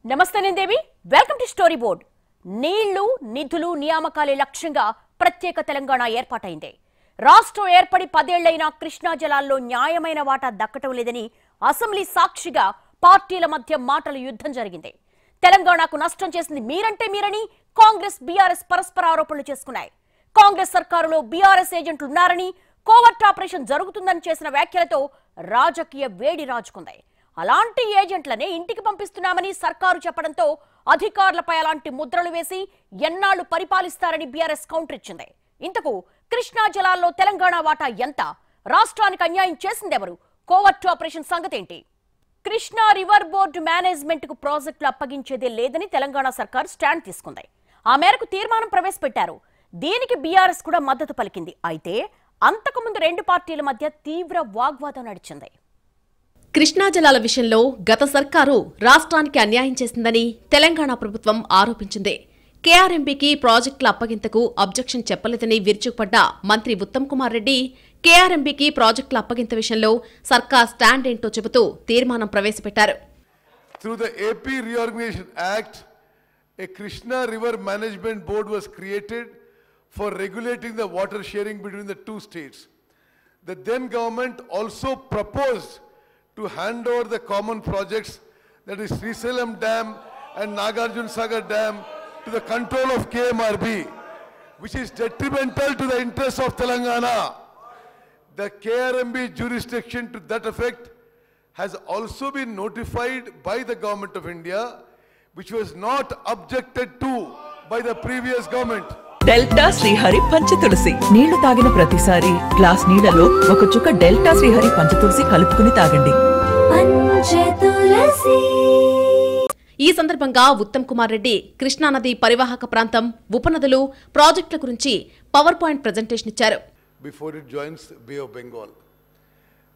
నమస్తే నేను దేవి welcome to story board. నీళ్లు నిధులు నియామకాలే లక్ష్యంగా ప్రత్యేక తెలంగాణ ఏర్పాటైంది. రాష్ట్రం ఏర్పడి 10 ఏళ్లైనా కృష్ణా జలాల్లో న్యాయమైన వాటా దక్కటం లేదని అసెంబ్లీ సాక్షిగా పార్టీల మధ్య మాటల యుద్ధం జరిగింది. తెలంగాణకు నష్టం చేసింది మీరంటే మీరని కాంగ్రెస్ బీఆర్ఎస్ పరస్పర ఆరోపణలు చేసుకున్నాయి. కాంగ్రెస్ సర్కారులో బీఆర్ఎస్ ఏజెంట్లు ఉన్నారని, కోవర్ట్ ఆపరేషన్ జరుగుతుందని చేసిన వ్యాఖ్యలతో రాజకీయ వేడి రాజుకుంది. అలాంటి ఏజెంట్లనే ఇంటికి పంపిస్తున్నామని సర్కారు చెప్పడంతో అధికారులపై అలాంటి ముద్రలు వేసి ఎన్నాళ్లు పరిపాలిస్తారని బీఆర్ఎస్ కౌంటర్ ఇచ్చింది. ఇంతకు కృష్ణా జలాల్లో తెలంగాణ వాటా ఎంత? రాష్ట్రానికి అన్యాయం చేసిందెవరు? కోవర్ట్ ఆపరేషన్ సంగతేంటి? కృష్ణా రివర్ బోర్డు మేనేజ్మెంట్ కు ప్రాజెక్టులు అప్పగించేదే లేదని తెలంగాణ సర్కార్ స్టాండ్ తీసుకుంది. ఆ మేరకు తీర్మానం ప్రవేశపెట్టారు. దీనికి బీఆర్ఎస్ కూడా మద్దతు పలికింది. అయితే అంతకుముందు రెండు పార్టీల మధ్య తీవ్ర వాగ్వాదం నడిచింది. కృష్ణా జలాల విషయంలో గత సర్కారు రాష్ట్రానికి అన్యాయం చేసిందని తెలంగాణ ప్రభుత్వం ఆరోపించింది. కేఆర్ఎంబీకి ప్రాజెక్టుల అప్పగింతకు అబ్జెక్షన్ చెప్పలేదని విరుచుకుపడ్డ మంత్రి ఉత్తమ్ కుమార్ రెడ్డి కేఆర్ఎంబీకి ప్రాజెక్టుల అప్పగింత విషయంలో సర్కార్ స్టాండ్ ఏంటో చెబుతూ తీర్మానం ప్రవేశపెట్టారు. Through the AP Reorganization Act, a Krishna River Management Board was created for regulating the water sharing between the two states. The then government also proposed to hand over the common projects, that is Srisailam Dam and Nagarjuna Sagar Dam, to the control of KMRB, which is detrimental to the interests of Telangana. The KRMB jurisdiction to that effect has also been notified by the Government of India, which was not objected to by the previous government. Delta Srihari Panchatulasi నీళ్లు తాగిన ప్రతిసారి glass నీళ్లలో ఒక చుక్క delta Srihari Panchatulasi కలుపుకుని తాగండి. ఈ సందర్భంగా ఉత్తమ్ కుమార్ రెడ్డి కృష్ణానది పరివాహక ప్రాంతం, ఉపనదులు, ప్రాజెక్టుల గురించి పవర్ పాయింట్ ప్రెజెంటేషన్ ఇచ్చారు. Before it joins Bay of Bengal,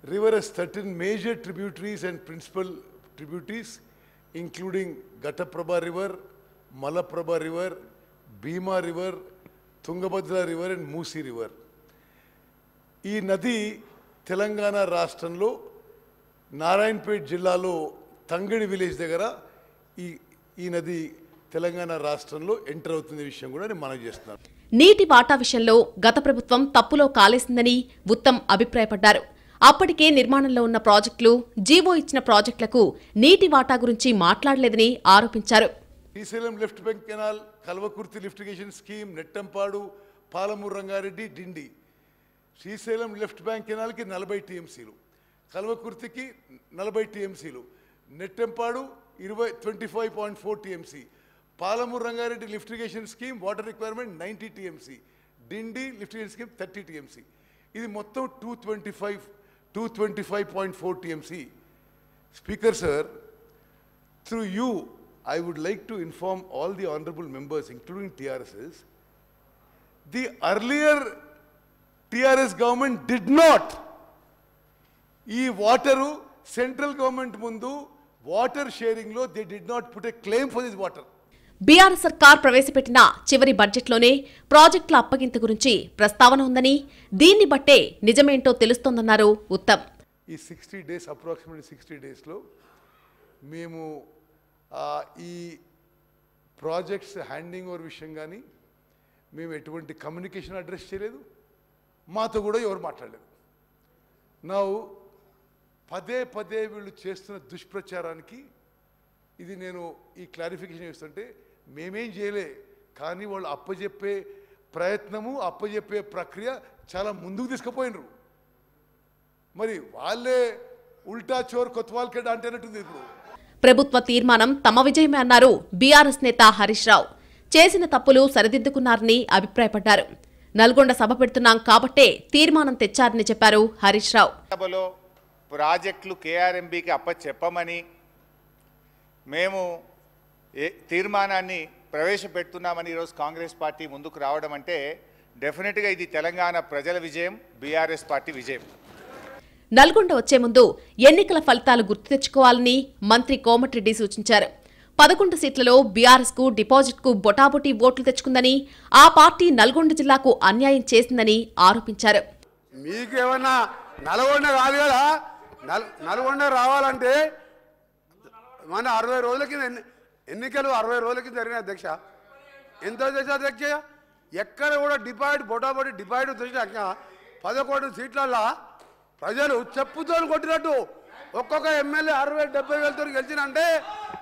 river has 13 major tributaries and principal tributaries, including Ghataprabha River, Malaprabha River, Bhima River, Tungabhadra River and Musi River. ఈ నది తెలంగాణ రాష్ట్రంలో నారాయణపేట్ జిల్లాలో తంగడి విలేజ్ దగ్గర ఈ నది తెలంగాణ రాష్ట్రంలో ఎంటర్ అవుతున్న విషయం కూడా నేను మనవి చేస్తున్నాను. నీటి వాటా విషయంలో గత ప్రభుత్వం తప్పులో కాలేసిందని ఉత్తమ్ అభిప్రాయపడ్డారు. అప్పటికే నిర్మాణంలో ఉన్న ప్రాజెక్టులు, జీవో ఇచ్చిన ప్రాజెక్టులకు నీటి వాటా గురించి మాట్లాడలేదని ఆరోపించారు. Srisailam left bank canal, Kalwakurthy lift irrigation scheme, Nettempadu, Palamuru Rangareddy, Dindi. Srisailam left bank కెనాల్కి 40 టీఎంసీలు, కల్వకుర్తికి 40 టీఎంసీలు, Nettempadu 25.4 TMC, Palamuru Rangareddy lift irrigation scheme water requirement 90 TMC, Dindi lift irrigation scheme 30 TMC. ఇది మొత్తం 225.4 TMC. Speaker sir, through you I would like to inform all the honorable members, including TRSs, the earlier TRS government did not. ఈ water central government ముందు water sharing లో they did not put a claim for this water. BRS సర్కార్ ప్రవేశపెట్టిన చివరి బడ్జెట్లోనే ప్రాజెక్టుల అప్పగింత గురించి ప్రస్తావన ఉందని, దీన్ని బట్టే నిజమేంటో తెలుస్తోందన్నారు ఉత్తమ్. ఈ 60 days, అప్రాక్సిమేట్లీ 60 daysలో మేము ఈ ప్రాజెక్ట్స్ హ్యాండింగ్ ఓవర్ విషయం కానీ మేము ఎటువంటి కమ్యూనికేషన్ అడ్రస్ చేయలేదు, మాతో కూడా ఎవరు మాట్లాడలేదు. నా పదే వీళ్ళు చేస్తున్న దుష్ప్రచారానికి ఇది నేను ఈ క్లారిఫికేషన్ చేస్తుంటే మేమేం చేయలే, కానీ వాళ్ళు అప్పజెప్పే ప్రయత్నము, అప్పజెప్పే ప్రక్రియ చాలా ముందుకు తీసుకుపోయినరు. మరి వాళ్ళే ఉల్టా చోర్ కొత్వాల్కెడ్ అంటేనట్టుంది. ఇప్పుడు ప్రభుత్వ తీర్మానం తమ విజయమే అన్నారు బీఆర్ఎస్ నేత హరీష్ రావు. చేసిన తప్పులు సరిదిద్దుకున్నారని అభిప్రాయపడ్డారు. నల్గొండ సభ పెడుతున్నాం కాబట్టే తీర్మానం తెచ్చారని చెప్పారు హరీష్ రావు. సభలో ప్రాజెక్టులు కేఆర్ఎంబీకి అప్పచెప్పమని మేము తీర్మానాన్ని ప్రవేశపెడుతున్నామని ఈరోజు కాంగ్రెస్ పార్టీ ముందుకు రావడం అంటే డెఫినెట్గా ఇది తెలంగాణ ప్రజల విజయం, బీఆర్ఎస్ పార్టీ విజయం. నల్గొండ వచ్చే ముందు ఎన్నికల ఫలితాలు గుర్తు తెచ్చుకోవాలని మంత్రి కోమటిరెడ్డి సూచించారు. 11 సీట్లలో బీఆర్ఎస్ కు డిపాజిట్ కు బొటాబొటీ ఓట్లు తెచ్చుకుందని, ఆ పార్టీ నల్గొండ జిల్లాకు అన్యాయం చేసిందని ఆరోపించారు. మీకేమన్నా నల్గొండ కాదు కదా, నల్గొండ రావాలంటే మన 60 రోజులకి ఎన్నికలు 60 రోజులకి జరిగిన అధ్యక్ష. ఎంత చేసే అధ్యక్ష? ఎక్కడ కూడా డిపాయిడ్ బొటాబొటి డిపాయిడ్ చూసినాక 11 సీట్లల్లో ప్రజలు చెప్పుతో కొట్టినట్టు ఒక్కొక్క ఎమ్మెల్యే 60-70 వేలతో గెలిచినంటే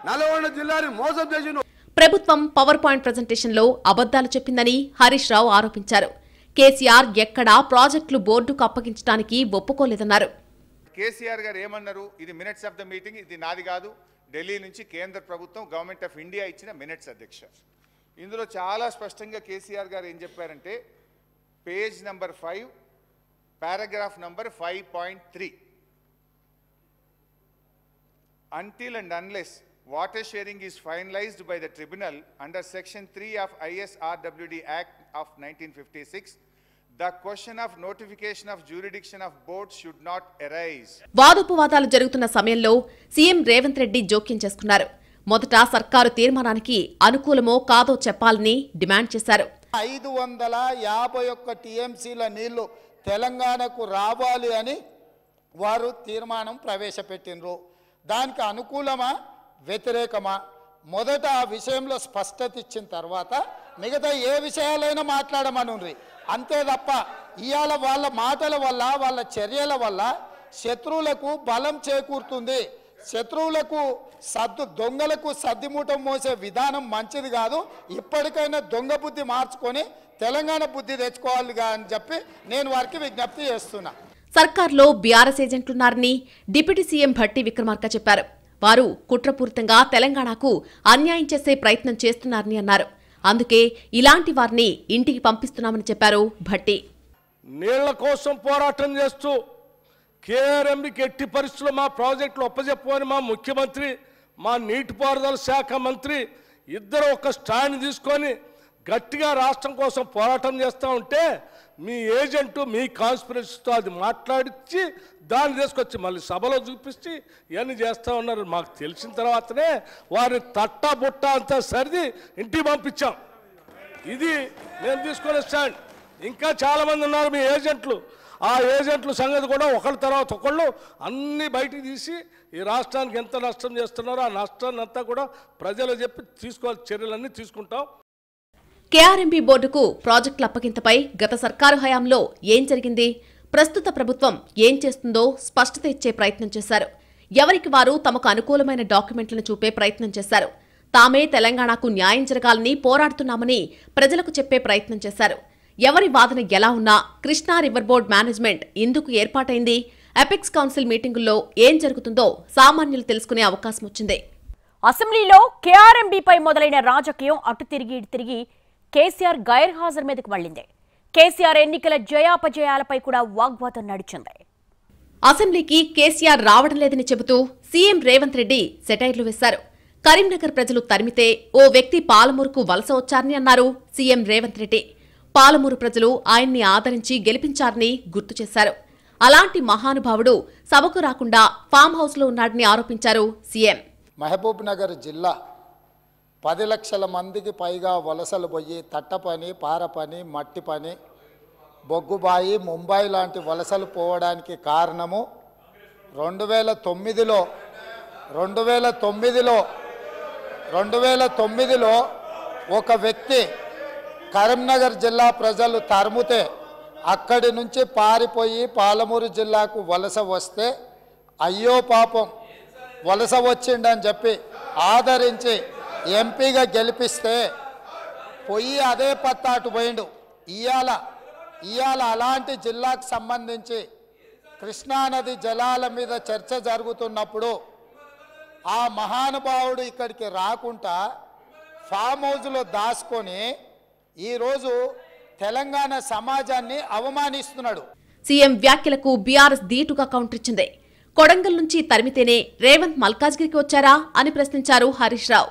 నల్గొండ జిల్లాని మోసం చేసిన ప్రభుత్వం పవర్ పాయింట్ ప్రెజెంటేషన్లో అబద్దాలు చెప్పిందని హరీష్ రావు ఆరోపించారు. కేసీఆర్ ఎక్కడా ప్రాజెక్టులు బోర్డుకు అప్పగించడానికి ఒప్పుకోలేదన్నారు. కేసీఆర్ గారు ఏమన్నారు? ఇది మినిట్స్ ఆఫ్ ద మీటింగ్, ఇది నాది కాదు, ఢిల్లీ నుంచి కేంద్ర ప్రభుత్వం గవర్నమెంట్ ఆఫ్ ఇండియా ఇచ్చిన మినిట్స్ అధ్యక్ష. ఇందులో చాలా స్పష్టంగా కేసీఆర్ గారు ఏం చెప్పారంటే page number 5 paragraph number 5.3 until and unless water sharing is finalized by the tribunal under section 3 of ISRWD Act of 1956, the question of notification of jurisdiction of board should not arise. వాదోపవాదాలు జరుగుతున్న సమయంలో CM Revanth Reddy జోక్యం చేసుకున్నారు. మొదట సర్కారు తీర్మానానికి అనుకూలమో కాదో చెప్పాలని డిమాండ్ చేశారు. 551 టీఎంసీల నీళ్లు తెలంగాణకు రావాలి అని వారు తీర్మానం ప్రవేశపెట్టినరు. దానికి అనుకూలమా వ్యతిరేకమా మొదట ఆ విషయంలో స్పష్టత ఇచ్చిన తర్వాత మిగతా ఏ విషయాలైనా మాట్లాడమనుండ్రి. అంతే తప్ప ఇవాళ వాళ్ళ మాటల వల్ల వాళ్ళ చర్యల వల్ల శత్రువులకు బలం చేకూరుతుంది. శత్రువులకు దొంగలకు సద్దిమూటం మోసే విధానం మంచిది కాదు. ఇప్పటికైనా దొంగ బుద్ధి మార్చుకొని తెలంగాణ బుద్ధి తెచ్చుకోవాలిగా అని చెప్పి నేను వారికి విజ్ఞప్తి చేస్తున్నా. సర్కార్లో బీఆర్ఎస్ ఏజెంట్లున్నారని డిప్యూటీ సీఎం భట్టి విక్రమార్క చెప్పారు. వారు కుట్రపూరితంగా తెలంగాణకు అన్యాయం చేసే ప్రయత్నం చేస్తున్నారని అన్నారు. అందుకే ఇలాంటి వారిని ఇంటికి పంపిస్తున్నామని చెప్పారు భట్టి. నీళ్ల కోసం పోరాటం చేస్తూ కేఆర్ఎంబీకి ఎట్టి పరిస్థితుల్లో మా ప్రాజెక్టులు ఒప్పజెప్పని మా ముఖ్యమంత్రి, మా నీటిపారుదల శాఖ మంత్రి ఇద్దరు ఒక స్టాండ్ తీసుకొని గట్టిగా రాష్ట్రం కోసం పోరాటం చేస్తూ ఉంటే మీ ఏజెంటు మీ కాన్స్పిరసీతో అది మాట్లాడించి దాన్ని తీసుకొచ్చి మళ్ళీ సభలో చూపించి ఇవన్నీ చేస్తూ ఉన్నారు. మాకు తెలిసిన తర్వాతనే వారిని తట్టా బుట్ట అంతా సరిది ఇంటికి పంపించాం. ఇది నేను తీసుకునే స్టాండ్. ఇంకా చాలామంది ఉన్నారు మీ ఏజెంట్లు. ఆ ఏజెంట్ల సంగతి కూడా ఒకళ్ళ తర్వాత ఒకళ్ళు అన్నీ బయటికి తీసి ఈ రాష్ట్రానికి ఎంత నష్టం చేస్తున్నారో ఆ నష్టాన్ని అంతా కూడా ప్రజలు చెప్పి తీసుకోవాల్సిన చర్యలన్నీ తీసుకుంటాం. కేఆర్ఎంబీ బోర్డుకు ప్రాజెక్టుల అప్పగింతపై గత సర్కారు హయాంలో ఏం జరిగింది, ప్రస్తుత ప్రభుత్వం ఏం చేస్తుందో స్పష్టత ఇచ్చే ప్రయత్నం చేశారు. ఎవరికి వారు తమకు అనుకూలమైన డాక్యుమెంట్లను చూపే ప్రయత్నం చేశారు. తామే తెలంగాణకు న్యాయం జరగాలని పోరాడుతున్నామని ప్రజలకు చెప్పే ప్రయత్నం చేశారు. ఎవరి వాదన ఎలా ఉన్నా కృష్ణా రివర్ బోర్డు మేనేజ్మెంట్ ఎందుకు ఏర్పాటైంది, అపెక్స్ కౌన్సిల్ మీటింగుల్లో ఏం జరుగుతుందో సామాన్యులు తెలుసుకునే అవకాశం వచ్చింది. అసెంబ్లీలో కేఆర్ఎంబీపై మొదలైన రాజకీయం అటు తిరిగి ఇటు తిరిగి కేసీఆర్ గైర్హాజరు మీదకు మళ్లింది. కేసీఆర్ ఎన్నికల జయాపజయాలపై కూడా వాగ్వాదం నడిచింది. అసెంబ్లీకి కేసీఆర్ రావడం లేదని చెబుతూ సీఎం రేవంత్ రెడ్డి సెటైర్లు వేశారు. కరీంనగర్ ప్రజలు తరిమితే ఓ వ్యక్తి పాలమూరుకు వలస వచ్చారని అన్నారు సీఎం రేవంత్ రెడ్డి. పాలమూరు ప్రజలు ఆయన్ని ఆదరించి గెలిపించారని గుర్తు చేశారు. అలాంటి మహానుభావుడు సభకు రాకుండా ఫామ్ హౌస్లో ఉన్నాడని ఆరోపించారు సీఎం. మహబూబ్ నగర్ జిల్లా 10 లక్షల మందికి పైగా వలసలు పోయి తట్ట పని, పార పని, మట్టి పని, బొగ్గుబాయి, ముంబై లాంటి వలసలు పోవడానికి కారణము 2009లో ఒక వ్యక్తి కరీంనగర్ జిల్లా ప్రజలు తరుముతే అక్కడి నుంచి పారిపోయి పాలమూరు జిల్లాకు వలస వస్తే అయ్యో పాపం వలస వచ్చిండని చెప్పి ఆదరించి ఎంపీగా గెలిపిస్తే పోయి అదే పత్తాటు పోయిండు. ఇవాళ అలాంటి జిల్లాకు సంబంధించి కృష్ణానది జలాల మీద చర్చ జరుగుతున్నప్పుడు ఆ మహానుభావుడు ఇక్కడికి రాకుండా ఫామ్ హౌస్లో దాచుకొని ఈరోజు తెలంగాణ సమాజాన్ని అవమానిస్తున్నాడు. సీఎం వ్యాఖ్యలకు బీఆర్ఎస్ ధీటుగా కౌంటర్ ఇచ్చింది. కొడంగల్ నుంచి తరిమితేనే రేవంత్ మల్కాజ్గిరికి వచ్చారా అని ప్రశ్నించారు హరీష్ రావు.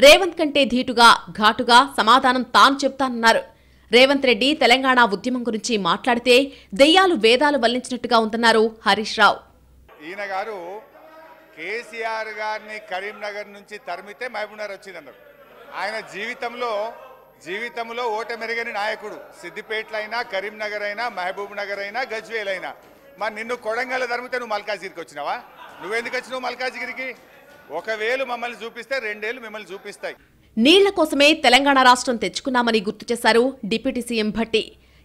రేవంత్ కంటే ధీటుగా ఘాటుగా సమాధానం తాను చెప్తానన్నారు. రేవంత్ రెడ్డి తెలంగాణ ఉద్యమం గురించి మాట్లాడితే దెయ్యాలు వేదాలు వల్లించినట్టుగా ఉందన్నారు హరీష్ రావు. ఈయన గారు కేసీఆర్ గారిని కరీంనగర్ నుంచి తరిమితే మహబూబ్నగర్ వచ్చిందన్నారు. ఆయన జీవితంలో ఓటమెరుగని నాయకుడు. సిద్దిపేటలో అయినా, కరీంనగర్ అయినా, మహబూబ్ నగర్ అయినా, గజ్వేల్ అయినా. మరి నిన్ను కొడంగల్ తరిమితే నువ్వు మల్కాజ్గిరికి వచ్చినావా? నువ్వెందుకు వచ్చినావు మల్కాజ్గిరికి? ఒకవేళ మమ్మల్ని చూపిస్తే 2 ఏళ్ళు మిమ్మల్ని చూపిస్తాయి. నీళ్ల కోసమే తెలంగాణ రాష్ట్రం తెచ్చుకున్నామని గుర్తు చేశారు డిప్యూటీ సీఎం భట్టి.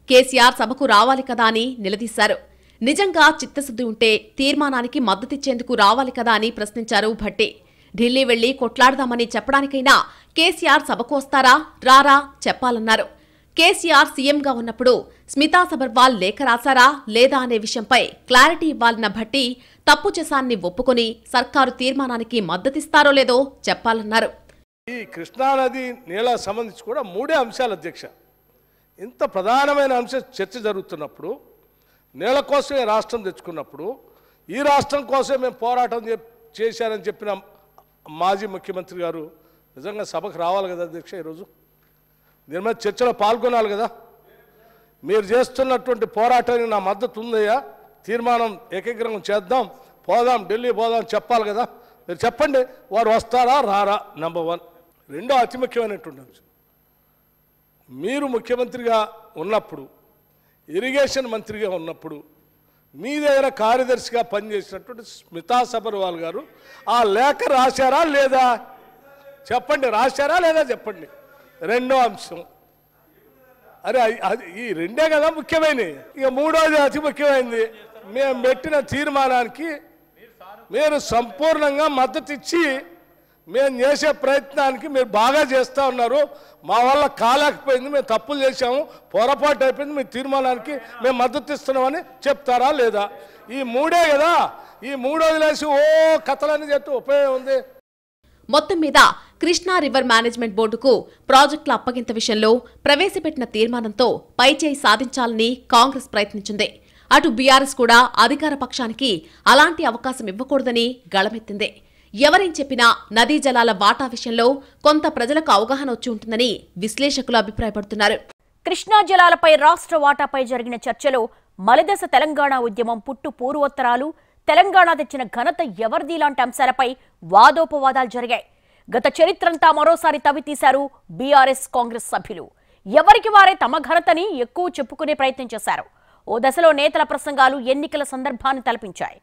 కేసీఆర్ సభకు రావాలి కదా అని నిలదీశారు. నిజంగా చిత్తశుద్ధి ఉంటే తీర్మానానికి మద్దతిచ్చేందుకు రావాలి కదా అని ప్రశ్నించారు భట్టి. ఢిల్లీ వెళ్లి కొట్లాడదామని చెప్పడానికైనా కేసీఆర్ సభకు వస్తారా రారా చెప్పాలన్నారు. కేసీఆర్ సీఎంగా ఉన్నప్పుడు స్మితా సబర్వాల్ లేఖ రాశారా లేదా అనే విషయంపై క్లారిటీ ఇవ్వాలన్న భట్టి తప్పు చేశాన్ని ఒప్పుకొని సర్కారు తీర్మానానికి మద్దతిస్తారో లేదో చెప్పాలన్నారు. ఈ కృష్ణానది నీళ్ళకు సంబంధించి కూడా 3 అంశాలు అధ్యక్ష. ఇంత ప్రధానమైన అంశం చర్చ జరుగుతున్నప్పుడు, నీళ్ళ కోసమే రాష్ట్రం తెచ్చుకున్నప్పుడు, ఈ రాష్ట్రం కోసమే మేము పోరాటం చేశారని చెప్పిన మాజీ ముఖ్యమంత్రి గారు నిజంగా సభకు రావాలి కదా అధ్యక్ష. ఈరోజు దీని మీద చర్చలో పాల్గొనాలి కదా. మీరు చేస్తున్నటువంటి పోరాటానికి నా మద్దతు ఉందయ్యా, తీర్మానం ఏకగ్రీవం చేద్దాం, పోదాం, ఢిల్లీ పోదాం చెప్పాలి కదా. మీరు చెప్పండి, వారు వస్తారా రారా? నెంబర్ 1. రెండో అతి ముఖ్యమైనటువంటి అంశం, మీరు ముఖ్యమంత్రిగా ఉన్నప్పుడు, ఇరిగేషన్ మంత్రిగా ఉన్నప్పుడు మీ దగ్గర కార్యదర్శిగా పనిచేసినటువంటి స్మితా సబర్వాల్ గారు ఆ లేఖ రాశారా లేదా చెప్పండి, రాశారా లేదా చెప్పండి. రెండో అంశం, అరే ఈ 2 కదా ముఖ్యమైనవి. ఇక 3వది అతి ముఖ్యమైనది, మేము పెట్టిన తీర్మానానికి మీరు సంపూర్ణంగా మద్దతు ఇచ్చి మేము చేసే ప్రయత్నానికి మీరు బాగా చేస్తూ ఉన్నారు. మా వల్ల కాలేకపోయింది, మేము తప్పులు చేశాము, పొరపాటు అయిపోయింది, మీ తీర్మానానికి మేము మద్దతు ఇస్తున్నామని చెప్తారా లేదా? ఈ 3 కదా. ఈ 3 వదిలేసి కథలన్నీ చెప్తూ ఉపయోగం ఉంది. మొత్తం మీద కృష్ణా రివర్ మేనేజ్మెంట్ బోర్డుకు ప్రాజెక్టుల అప్పగింత విషయంలో ప్రవేశపెట్టిన తీర్మానంతో పైచేయి సాధించాలని కాంగ్రెస్ ప్రయత్నించింది. అటు బీఆర్ఎస్ కూడా అధికార పక్షానికి అలాంటి అవకాశం ఇవ్వకూడదని గళమెత్తింది. ఎవరేం చెప్పినా నదీ జలాల వాటా విషయంలో కొంత ప్రజలకు అవగాహన వచ్చి ఉంటుందని విశ్లేషకులు అభిప్రాయపడుతున్నారు. కృష్ణా జలాలపై రాష్ట్ర వాటాపై జరిగిన చర్చలో మలిదశ తెలంగాణ ఉద్యమం పుట్టు పూర్వోత్తరాలు, తెలంగాణ తెచ్చిన ఘనత ఎవరిది లాంటి అంశాలపై వాదోపవాదాలు జరిగాయి. గత చరిత్రంతా మరోసారి తవ్వితీశారు బీఆర్ఎస్ కాంగ్రెస్ సభ్యులు. ఎవరికి వారే తమ ఘనతని ఎక్కువ చెప్పుకునే ప్రయత్నం చేశారు. ఓ దశలో నేతల ప్రసంగాలు ఎన్నికల సందర్భాన్ని తలపించాయి.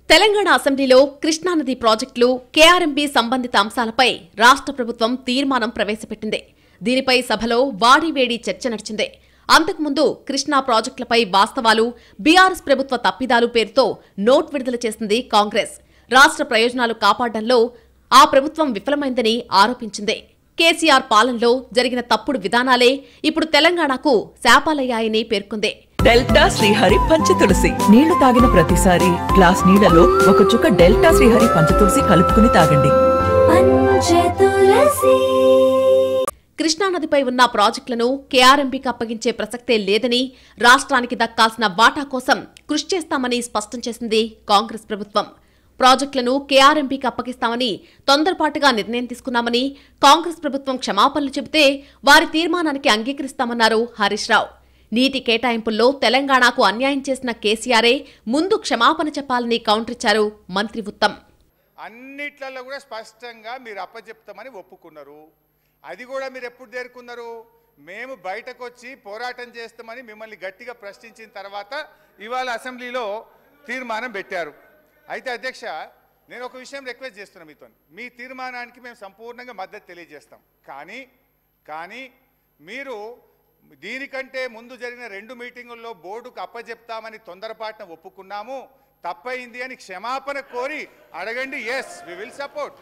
తెలంగాణ అసెంబ్లీలో కృష్ణానది ప్రాజెక్టులు, కేఆర్ఎంబీ సంబంధిత అంశాలపై రాష్ట్ర ప్రభుత్వం తీర్మానం ప్రవేశపెట్టింది. దీనిపై సభలో వాడివేడి చర్చ నడిచింది. అంతకుముందు కృష్ణా ప్రాజెక్టులపై వాస్తవాలు, బీఆర్ఎస్ ప్రభుత్వ తప్పిదాలు పేరుతో నోట్ విడుదల చేసింది కాంగ్రెస్. రాష్ట్ర ప్రయోజనాలు కాపాడడంలో ఆ ప్రభుత్వం విఫలమైందని ఆరోపించింది. కేసీఆర్ పాలనలో జరిగిన తప్పుడు విధానాలే ఇప్పుడు తెలంగాణకు శాపాలయ్యాయని పేర్కొంది. డెల్టా శ్రీహరి పంచతులసి నీళ్లు తాగిన ప్రతిసారి గ్లాస్ నీళ్లలో ఒక చుక్క డెల్టా శ్రీహరి పంచతులసి కలుపుకుని తాగండి. కృష్ణానదిపై ఉన్న ప్రాజెక్టులను కేఆర్ఎంబీకి అప్పగించే ప్రసక్తే లేదని, రాష్ట్రానికి దక్కాల్సిన వాటా కోసం కృషి చేస్తామని స్పష్టం చేసింది కాంగ్రెస్ ప్రభుత్వం. ప్రాజెక్టులను కేఆర్ఎంబీకి అప్పగిస్తామని తొందరపాటుగా నిర్ణయం తీసుకున్నామని కాంగ్రెస్ ప్రభుత్వం క్షమాపణలు చెబితే వారి తీర్మానానికి అంగీకరిస్తామన్నారు హరీష్ రావు. నీటి కేటాయింపుల్లో తెలంగాణకు అన్యాయం చేసిన కేసీఆరే ముందు క్షమాపణ చెప్పాలని కౌంటర్ ఇచ్చారు మంత్రి ఉత్తమ్. అన్నిట్లలో కూడా స్పష్టంగా మీరు అప్పచెప్తామని ఒప్పుకున్నారు. అది కూడా మీరు ఎప్పుడు చేరుకున్నారు? మేము బయటకు వచ్చి పోరాటం చేస్తామని మిమ్మల్ని గట్టిగా ప్రశ్నించిన తర్వాత ఇవాళ అసెంబ్లీలో తీర్మానం పెట్టారు. అయితే అధ్యక్ష, నేను ఒక విషయం రిక్వెస్ట్ చేస్తున్నా మీతో. మీ తీర్మానానికి మేము సంపూర్ణంగా మద్దతు తెలియజేస్తాం. కానీ మీరు దీనికంటే ముందు జరిగిన 2 మీటింగుల్లో బోర్డుకు అప్పచెప్తామని తొందరపాటున ఒప్పుకున్నాము, తప్పైంది అని క్షమాపణ కోరి అడగండి. Yes, we will support.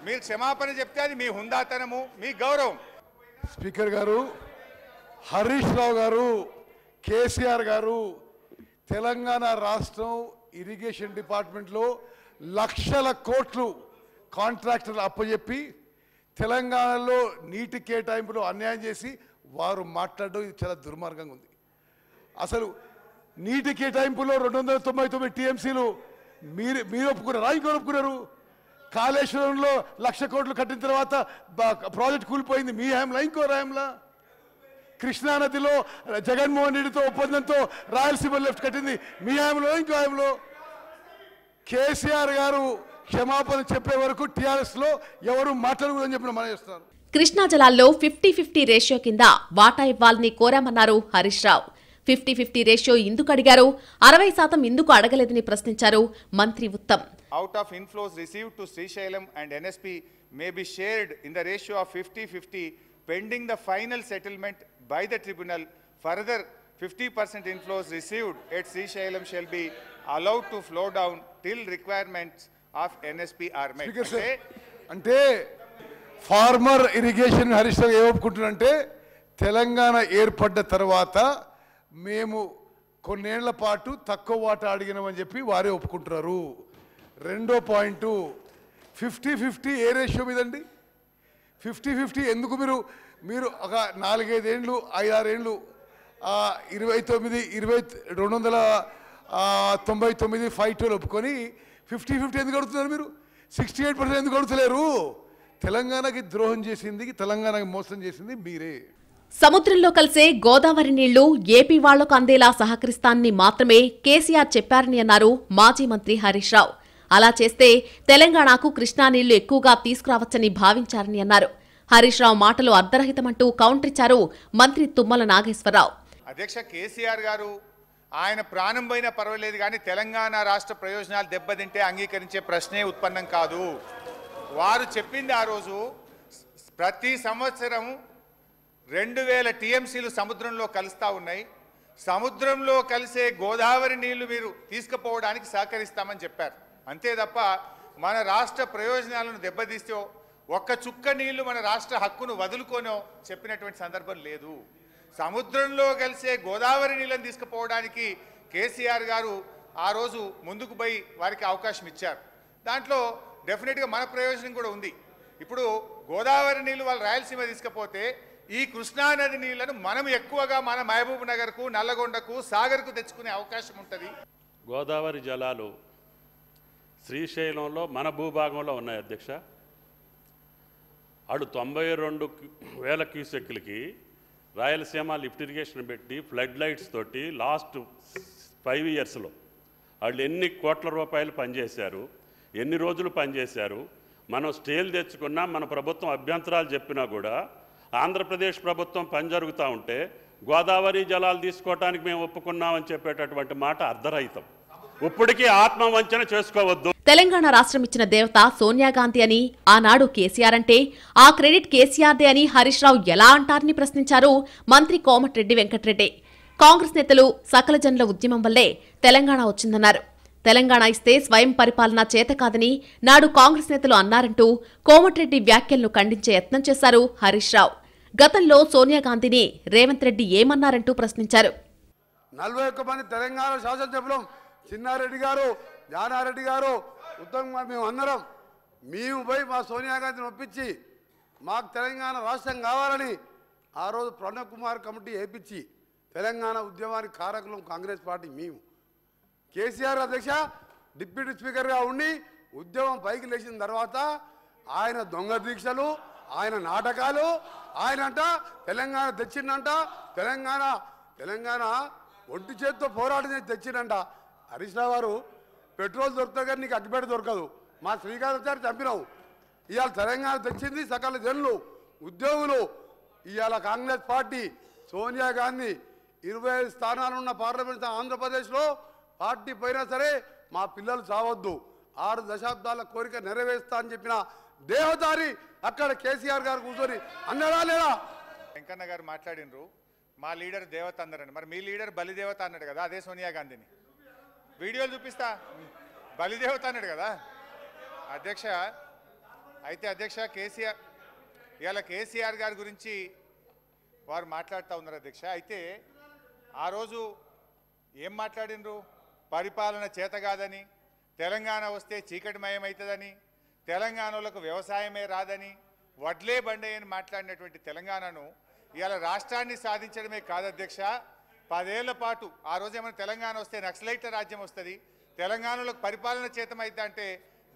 మీరు క్షమాపణ చెప్తే అది మీ హుందాతనము, మీ గౌరవం. స్పీకర్ గారు, హరీష్ రావు గారు, కేసీఆర్ గారు తెలంగాణ రాష్ట్రం ఇరిగేషన్ డిపార్ట్మెంట్లో లక్షల కోట్లు కాంట్రాక్టర్లు అప్పచెప్పి తెలంగాణలో నీటి కేటాయింపులో అన్యాయం చేసి వారు మాట్లాడడం ఇది చాలా దుర్మార్గంగా ఉంది. అసలు నీటి కేటాయింపులో 299 టీఎంసీలు మీరు ఒప్పుకున్నారా? ఇంకోరు ఒప్పుకున్నారు? కాళేశ్వరంలో 1,00,000 కోట్లు కట్టిన తర్వాత ప్రాజెక్ట్ కూలిపోయింది మీ హయాంలా, ఇంకో హయాంలా? కృష్ణానదిలో జగన్మోహన్ రెడ్డితో ఒప్పందంతో రాయలసీమ లెఫ్ట్ కట్టింది మీ హయాంలో, ఇంకో హయాంలో? కేసీఆర్ గారు క్షమాపణ చెప్పే వరకు టీఆర్ఎస్ లో ఎవరు మాట్లాడకూడదని చెప్పిన మనం చేస్తున్నారు. కృష్ణా జలాల్లో 50-50 రేషియో కింద వాటా ఇవ్వాలని కోరామన్నారు హరీష్ రావు. 50-50 రేషియో ఎందుకు అడిగారు, 60% ఎందుకు అడగలేదని ప్రశ్నించారు మంత్రి Uttam. Out of inflows received to Srisailam and NSP may be shared in the ratio of 50-50 pending the final settlement by the tribunal. Further, 50% inflows received at Srisailam shall be allowed to flow down till requirements of NSP are met. అంటే farmer irrigation Harish Rao ఏమనుకుంటున్నారంటే తెలంగాణ ఏర్పడ్డ తర్వాత మేము కొన్నేళ్ల పాటు తక్కువ వాటా అడిగినామని చెప్పి వారే ఒప్పుకుంటున్నారు. రెండో పాయింట్ 50-50 ఏ రేషియో మీదండి? 50-50 ఎందుకు మీరు ఒక 4-5 ఏళ్ళు 5-6 ఏళ్ళు 299 ఫైట్ ఒప్పుకొని 50-50 ఎందుకు అడుగుతున్నారు మీరు? 68% ఎందుకు అడుగుతలేరు? తెలంగాణకి ద్రోహం చేసింది, తెలంగాణకి మోసం చేసింది మీరే. సముద్రంలో కలిసే గోదావరి నీళ్లు ఏపీ వాళ్లకు అందేలా సహకరిస్తానని మాత్రమే కేసీఆర్ చెప్పారని అన్నారు మాజీ మంత్రి హరీష్ రావు. అలా చేస్తే తెలంగాణకు కృష్ణా నీళ్లు ఎక్కువగా తీసుకురావచ్చని భావించారని అన్నారు. హరీష్ రావు మాటలు అర్ధరహితమంటూ కౌంటర్ ఇచ్చారు మంత్రి తుమ్మల నాగేశ్వరరావు. అధ్యక్ష కేసీఆర్ గారు ఆయన ప్రాణం పోయినా పర్వాలేదు కానీ తెలంగాణ రాష్ట్ర ప్రయోజనాలు దెబ్బతింటే అంగీకరించే ప్రశ్నే ఉత్పన్నం కాదు. వారు చెప్పింది ఆ రోజు ప్రతి సంవత్సరం 2000 టీఎంసీలు సముద్రంలో కలుస్తూ ఉన్నాయి. సముద్రంలో కలిసే గోదావరి నీళ్లు మీరు తీసుకుపోవడానికి సహకరిస్తామని చెప్పారు. అంతే తప్ప మన రాష్ట్ర ప్రయోజనాలను దెబ్బతీస్తే ఒక్క చుక్క నీళ్లు మన రాష్ట్ర హక్కును వదులుకోనో చెప్పినటువంటి సందర్భం లేదు. సముద్రంలో కలిసే గోదావరి నీళ్ళని తీసుకుపోవడానికి కేసీఆర్ గారు ఆ రోజు ముందుకు పోయి వారికి అవకాశం ఇచ్చారు. దాంట్లో డెఫినెట్గా మన ప్రయోజనం కూడా ఉంది. ఇప్పుడు గోదావరి నీళ్లు వాళ్ళు రాయలసీమ తీసుకపోతే ఈ కృష్ణానది నీళ్లను మనం ఎక్కువగా మన మహబూబ్ నగర్కు, నల్లగొండకు, సాగర్కు తెచ్చుకునే అవకాశం ఉంటుంది. గోదావరి జలాలు శ్రీశైలంలో మన భూభాగంలో ఉన్నాయి అధ్యక్ష. అడు 92,000 క్యూసెక్లకి రాయలసీమ లిఫ్ట్ ఇరిగేషన్ పెట్టి ఫ్లడ్ లైట్స్ తోటి లాస్ట్ 5 ఇయర్స్లో వాళ్ళు ఎన్ని కోట్ల రూపాయలు పనిచేశారు, ఎన్ని రోజులు పనిచేశారు. మనం స్టేలు తెచ్చుకున్నా, మన ప్రభుత్వం అభ్యంతరాలు చెప్పినా కూడా ఆంధ్రప్రదేశ్ ప్రభుత్వం పని జరుగుతూ ఉంటే గోదావరి జలాలు తీసుకోవటానికి మేము ఒప్పుకున్నామని చెప్పేటటువంటి మాట అర్ధరహితం. ఇప్పటికీ ఆత్మవంచన చేసుకోవద్దు. తెలంగాణ రాష్ట్రం ఇచ్చిన దేవత సోనియా గాంధీ అని ఆనాడు కేసీఆర్ అంటే ఆ క్రెడిట్ కేసీఆర్దే అని హరీష్ రావు ఎలా అంటారని ప్రశ్నించారు మంత్రి కోమటిరెడ్డి వెంకటరెడ్డి. కాంగ్రెస్ నేతలు సకల జనుల ఉద్యమం వల్లే తెలంగాణ వచ్చిందన్నారు. తెలంగాణ ఇస్తే స్వయం పరిపాలన చేత కాదని నాడు కాంగ్రెస్ నేతలు అన్నారంటూ కోమటిరెడ్డి వ్యాఖ్యలను ఖండించే యత్నం చేశారు హరీష్ రావు. గతంలో సోనియా గాంధీని రేవంత్ రెడ్డి ఏమన్నారంటూ ప్రశ్నించారు. 41 మంది తెలంగాణ శాసనసభ్యులు, చిన్నారెడ్డి గారు, జానారెడ్డి గారు, ఉత్తమ్ కుమార్, మేము అందరం పోయి మా సోనియా గాంధీని ఒప్పించి మాకు తెలంగాణ రాష్ట్రం కావాలని ఆ రోజు ప్రణబ్ కుమార్ కమిటీ వేయించి తెలంగాణ ఉద్యమానికి కారకులం కాంగ్రెస్ పార్టీ మేము. కేసీఆర్ అధ్యక్ష డిప్యూటీ స్పీకర్గా ఉండి ఉద్యమం పైకి లేచిన తర్వాత ఆయన దొంగ దీక్షలు, ఆయన నాటకాలు, ఆయన అంట తెలంగాణ తెచ్చిండంట, తెలంగాణ ఒంటి చేతితో పోరాటం చేసి తెచ్చిండంట. హరీష్ రావు గారు పెట్రోల్ దొరుకుతుంది కానీ నీకు అగ్గిపేట దొరకదు, మా శ్రీకాంతాచారి చంపినావు. ఇవాళ తెలంగాణ తెచ్చింది సకల జనులు, ఉద్యోగులు. ఇవాళ కాంగ్రెస్ పార్టీ సోనియా గాంధీ 25 స్థానాలున్న పార్లమెంట్ ఆంధ్రప్రదేశ్లో పార్టీ పోయినా సరే మా పిల్లలు చావద్దు, 6 దశాబ్దాల కోరిక నెరవేరుస్తా అని చెప్పిన దేవదారి అక్కడ కేసీఆర్ గారు కూర్చొని అన్నారా లేదా? వెంకన్న గారు మాట్లాడినరు మా లీడర్ దేవత అన్నారని. మరి మీ లీడర్ బలిదేవత అన్నాడు కదా, అదే సోనియా గాంధీని. వీడియోలు చూపిస్తా, బలిదేవత అన్నాడు కదా అధ్యక్ష. అయితే అధ్యక్ష కేసీఆర్ ఇవాళ కేసీఆర్ గారి గురించి వారు మాట్లాడుతూ ఉన్నారు అధ్యక్ష. అయితే ఆ రోజు ఏం మాట్లాడినరు? పరిపాలన చేత కాదని, తెలంగాణ వస్తే చీకటిమయమవుతుందని, తెలంగాణలకు వ్యవసాయమే రాదని, వడ్లే బండే అని మాట్లాడినటువంటి తెలంగాణను ఇవాళ రాష్ట్రాన్ని సాధించడమే కాదు అధ్యక్ష, 10 ఏళ్ల పాటు ఆ రోజు ఏమైనా తెలంగాణ వస్తే నక్సలైట్ల రాజ్యం వస్తుంది, తెలంగాణలోకి పరిపాలన చేతమైతే అంటే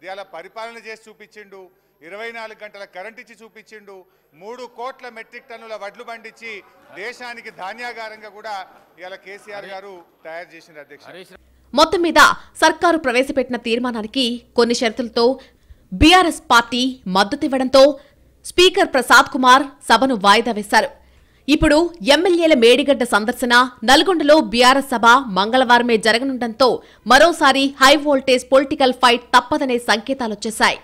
ఇవాళ పరిపాలన చేసి చూపించిండు. 24 గంటల కరెంట్ ఇచ్చి చూపించిండు. 3 కోట్ల మెట్రిక్ టన్నుల వడ్లు పండించి దేశానికి ధాన్యాగారంగా కూడా ఇవాళ కేసీఆర్ గారు తయారు చేసింది అధ్యక్ష. మొత్తం మీద సర్కారు ప్రవేశపెట్టిన తీర్మానానికి కొన్ని షరతులతో బీఆర్ఎస్ పార్టీ మద్దతివ్వడంతో స్పీకర్ ప్రసాద్ కుమార్ సభను వాయిదా వేశారు. ఇప్పుడు ఎమ్మెల్యేల మేడిగడ్డ సందర్శన, నల్గొండలో బీఆర్ఎస్ సభ మంగళవారమే జరగనుండటంతో మరోసారి హై వోల్టేజ్ పొలిటికల్ ఫైట్ తప్పదనే సంకేతాలొచ్చేశాయి.